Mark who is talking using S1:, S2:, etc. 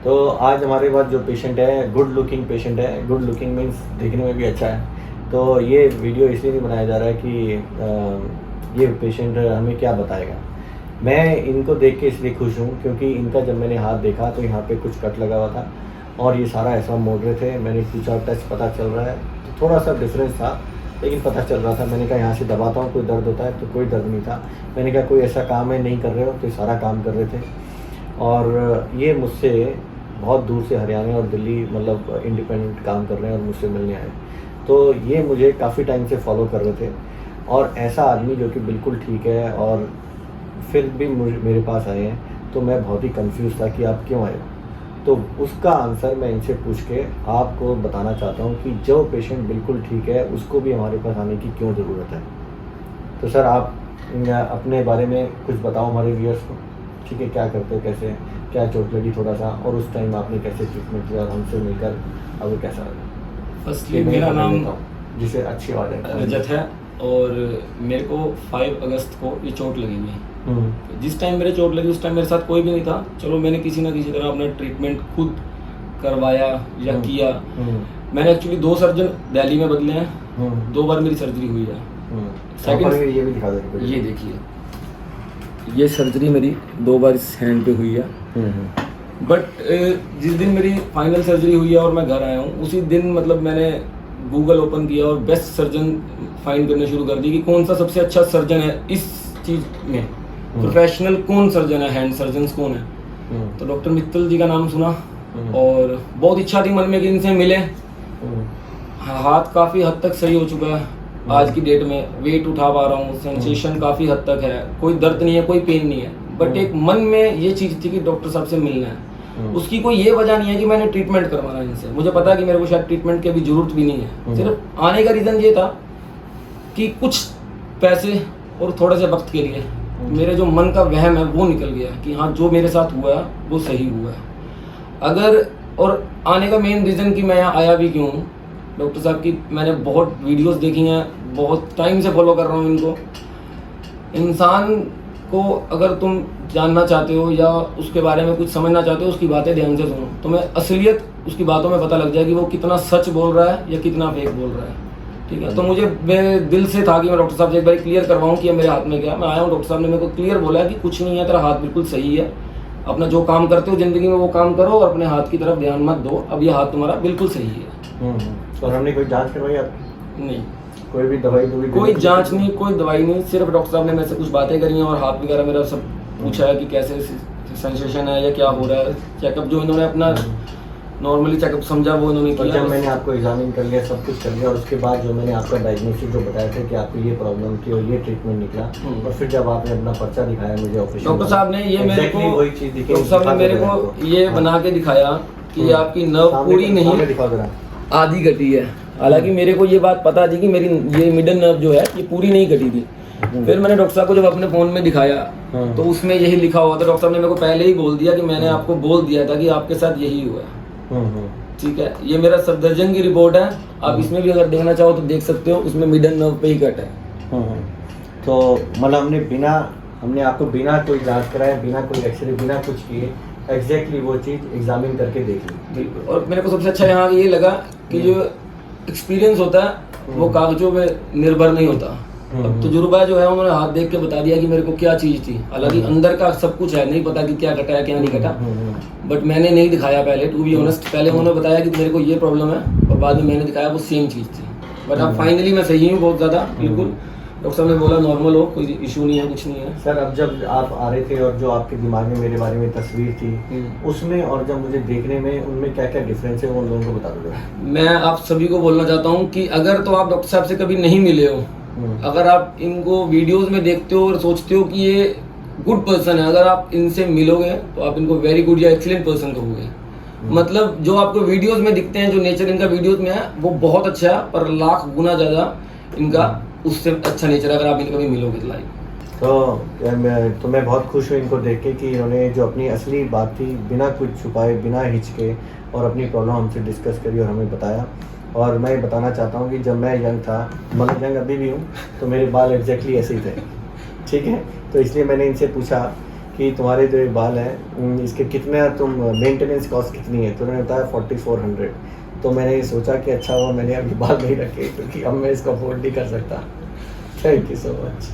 S1: तो आज हमारे पास जो पेशेंट है, गुड लुकिंग पेशेंट है। गुड लुकिंग मीन्स दिखने में भी अच्छा है। तो ये वीडियो इसलिए नहीं बनाया जा रहा है कि ये पेशेंट हमें क्या बताएगा। मैं इनको देख के इसलिए खुश हूँ क्योंकि इनका जब मैंने हाथ देखा तो यहाँ पे कुछ कट लगा हुआ था और ये सारा ऐसा मोड़ रहे थे। मैंने पूछा टेस्ट पता चल रहा है, तो थोड़ा सा डिफरेंस था लेकिन पता चल रहा था। मैंने कहा यहाँ से दबाता हूँ, कोई दर्द होता है? तो कोई दर्द नहीं था। मैंने कहा कोई ऐसा काम है नहीं कर रहे हो? तो सारा काम कर रहे थे। और ये मुझसे बहुत दूर से हरियाणा और दिल्ली मतलब इंडिपेंडेंट काम कर रहे हैं और मुझसे मिलने आए। तो ये मुझे काफ़ी टाइम से फॉलो कर रहे थे और ऐसा आदमी जो कि बिल्कुल ठीक है और फिर भी मेरे पास आए हैं, तो मैं बहुत ही कंफ्यूज था कि आप क्यों आए हो। तो उसका आंसर मैं इनसे पूछ के आपको बताना चाहता हूँ कि जो पेशेंट बिल्कुल ठीक है उसको भी हमारे पास आने की क्यों ज़रूरत है। तो सर आप अपने बारे में कुछ बताओ हमारे व्यूअर्स को, ठीक है? क्या करते हो, कैसे, क्या चोट लगी थोड़ा सा, और उस टाइम आपने कैसे ट्रीटमेंट किया और हमसे मिलकर अब कैसा लगा?
S2: फर्स्टली मेरा नाम
S1: जिसे अच्छी आवाज़ है
S2: रजत है और मेरे को 5 अगस्त को ये चोट लगी हुई। जिस टाइम मेरे चोट लगी उस टाइम मेरे साथ कोई भी नहीं था। चलो मैंने किसी ना किसी तरह अपना ट्रीटमेंट खुद करवाया या किया। मैंने एक्चुअली 2 सर्जन दिल्ली में बदले हैं, 2 बार मेरी सर्जरी हुई है।
S1: सेकंड ये भी दिखा दो,
S2: ये देखिए, ये सर्जरी मेरी 2 बार इस हैंड पे हुई है। बट जिस दिन मेरी फाइनल सर्जरी हुई है और मैं घर आया हूँ उसी दिन मतलब मैंने गूगल ओपन किया और बेस्ट सर्जन फाइंड करने शुरू कर दी कि कौन सा सबसे अच्छा सर्जन है इस चीज़ में, प्रोफेशनल कौन सर्जन है, हैंड सर्जन कौन है। तो डॉक्टर मित्तल जी का नाम सुना और बहुत इच्छा थी मन में कि इनसे मिले। हाथ काफ़ी हद तक सही हो चुका है आज की डेट में, वेट उठा पा रहा हूँ, सेंसेशन काफ़ी हद तक है, कोई दर्द नहीं है, कोई पेन नहीं है। बट एक मन में ये चीज़ थी कि डॉक्टर साहब से मिलना है। उसकी कोई ये वजह नहीं है कि मैंने ट्रीटमेंट करवाना है इनसे, मुझे पता है कि मेरे को शायद ट्रीटमेंट की अभी जरूरत भी नहीं है। सिर्फ आने का रीज़न ये था कि कुछ पैसे और थोड़े से वक्त के लिए मेरे जो मन का वहम है वो निकल गया कि हाँ जो मेरे साथ हुआ है वो सही हुआ है। अगर और आने का मेन रीज़न कि मैं यहाँ आया भी क्यों, डॉक्टर साहब की मैंने बहुत वीडियोस देखी हैं, बहुत टाइम से फॉलो कर रहा हूँ इनको। इंसान को अगर तुम जानना चाहते हो या उसके बारे में कुछ समझना चाहते हो उसकी बातें ध्यान से सुनो, तुम्हें असलियत उसकी बातों में पता लग जाए कि वो कितना सच बोल रहा है या कितना फेक बोल रहा है। ठीक है, तो मुझे मेरे दिल से था कि मैं डॉक्टर साहब से एक बार क्लियर करवाऊँ कि मेरे हाथ में क्या। मैं आया हूँ, डॉक्टर साहब ने मेरे को क्लियर बोला कि कुछ नहीं है, तेरा हाथ बिल्कुल सही है, अपना जो काम करते हो ज़िंदगी में वो काम करो और अपने हाथ की तरफ ध्यान मत दो, अब ये हाथ तुम्हारा बिल्कुल सही है।
S1: और हमने कोई जाँच करवाई आपकी?
S2: नहीं,
S1: कोई भी दवाई
S2: कोई जांच नहीं, कोई दवाई नहीं, सिर्फ डॉक्टर साहब ने मेरे से कुछ बातें करी हैं और हाथ वगैरह मेरा सब पूछा है कि कैसे सेंसेशन है या क्या हो रहा है। चेकअप जो इन्होंने अपना नॉर्मली चेकअप समझा वो इन्होंने किया।
S1: जब मैंने आपको एग्जामिन कर लिया, सब कुछ कर लिया और उसके बाद जो मैंने आपका डायग्नोसिस जो बताया था कि आपको ये प्रॉब्लम थी और ये ट्रीटमेंट निकला, और फिर जब आपने अपना पर्चा दिखाया मुझे ऑफिस,
S2: डॉक्टर साहब ने ये मेरे को
S1: वही चीज़ दिखी,
S2: डॉक्टर साहब ने मेरे को ये बना के दिखाया कि आपकी नर्व पूरी नहीं आधी कटी है। हालांकि मेरे को ये बात पता थी कि मेरी ये मिडल नर्व जो है ये पूरी नहीं कटी थी। फिर मैंने डॉक्टर साहब को जब अपने फ़ोन में दिखाया तो उसमें यही लिखा हुआ था। डॉक्टर साहब ने मेरे को पहले ही बोल दिया कि मैंने आपको बोल दिया था कि आपके साथ यही हुआ है। ठीक है, ये मेरा सफदरजंग की रिपोर्ट है, आप इसमें भी अगर देखना चाहो तो देख सकते हो, उसमें मिडल नर्व पे ही कट है।
S1: तो मतलब हमने आपको बिना कोई जांच कराए, बिना कोई एक्सरे, बिना कुछ किए एग्जैक्टली वो चीज़ एग्जामिन करके देख ली।
S2: बिल्कुल, और मेरे को सबसे अच्छा यहाँ ये लगा कि जो एक्सपीरियंस होता है वो कागजों पे निर्भर नहीं होता। अब तजुर्बा जो है उन्होंने हाथ देख के बता दिया कि मेरे को क्या चीज़ थी। हालांकि अंदर का सब कुछ है, नहीं पता कि क्या कटा है क्या नहीं कटा, बट मैंने नहीं दिखाया पहले, टू बी ऑनेस्ट। पहले उन्होंने बताया कि मेरे को ये प्रॉब्लम है और बाद में मैंने दिखाया वो सेम चीज़ थी। बट अब फाइनली मैं सही हूँ बहुत ज़्यादा, बिल्कुल। डॉक्टर साहब ने बोला नॉर्मल हो, कोई इशू नहीं है, कुछ नहीं है।
S1: सर अब जब आप आ रहे थे और जो आपके दिमाग में मेरे बारे में तस्वीर थी उसमें और जब मुझे देखने में उनमें क्या क्या डिफरेंस है वो उन लोगों को बता दो।
S2: मैं आप सभी को बोलना चाहता हूँ कि अगर तो आप डॉक्टर साहब से कभी नहीं मिले हो, अगर आप इनको वीडियोस में देखते हो और सोचते हो कि ये गुड पर्सन है, अगर आप इनसे मिलोगे तो आप इनको वेरी गुड या एक्सीलेंट पर्सन कहोगे। मतलब जो आपको वीडियोस में दिखते हैं, जो नेचर इनका वीडियोस में है वो बहुत अच्छा है, पर लाख गुना ज़्यादा इनका उससे अच्छा नेचर है अगर आप इनका भी मिलोगे तो लाइव।
S1: तो मैं बहुत खुश हूँ इनको देख के कि इन्होंने जो अपनी असली बात थी बिना कुछ छुपाए, बिना हिचके और अपनी प्रॉब्लम हमसे डिस्कस करी और हमें बताया। और मैं बताना चाहता हूँ कि जब मैं यंग था, मतलब यंग अभी भी हूँ, तो मेरे बाल एग्जैक्टली ऐसे ही थे, ठीक है। तो इसलिए मैंने इनसे पूछा कि तुम्हारे जो ये बाल हैं इसके कितने तुम मेंटेनेंस कॉस्ट कितनी है, तो उन्होंने बताया 4400। तो मैंने सोचा कि अच्छा हुआ मैंने अभी बाल नहीं रखे, क्योंकि अब मैं इसको अफोर्ड नहीं कर सकता। Thank you so much.